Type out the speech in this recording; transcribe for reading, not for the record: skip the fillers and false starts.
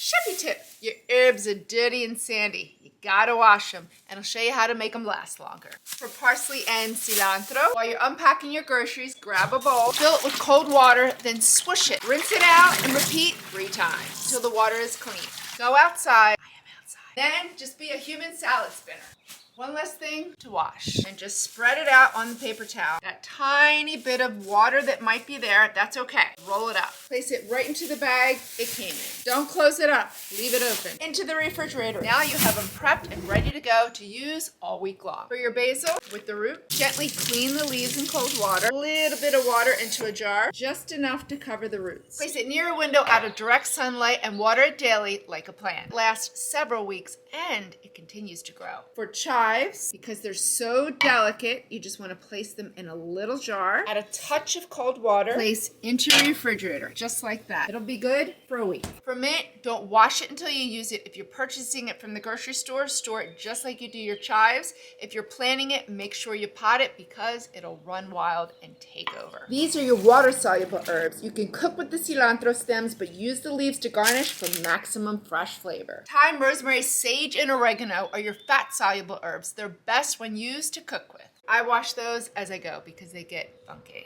Chefie tip, your herbs are dirty and sandy. You gotta wash them, and I'll show you how to make them last longer. For parsley and cilantro, while you're unpacking your groceries, grab a bowl, fill it with cold water, then swoosh it. Rinse it out and repeat 3 times until the water is clean. Go outside. I am outside. Then just be a human salad spinner. One less thing to wash, and just spread it out on the paper towel. That tiny bit of water that might be there, that's okay. Roll it up. Place it right into the bag it came in. Don't close it up. Leave it open. Into the refrigerator. Now you have them prepped and ready to go to use all week long. For your basil, with the root, gently clean the leaves in cold water. A little bit of water into a jar, just enough to cover the roots. Place it near a window out of direct sunlight and water it daily like a plant. It lasts several weeks and it continues to grow. For chives, because they're so delicate, you just want to place them in a little jar. Add a touch of cold water. Place into your refrigerator, just like that. It'll be good for a week. For mint, don't wash it until you use it. If you're purchasing it from the grocery store, store it just like you do your chives. If you're planting it, make sure you pot it because it'll run wild and take over. These are your water-soluble herbs. You can cook with the cilantro stems, but use the leaves to garnish for maximum fresh flavor. Thyme, rosemary, sage, and oregano are your fat-soluble herbs. They're best when used to cook with. I wash those as I go because they get funky.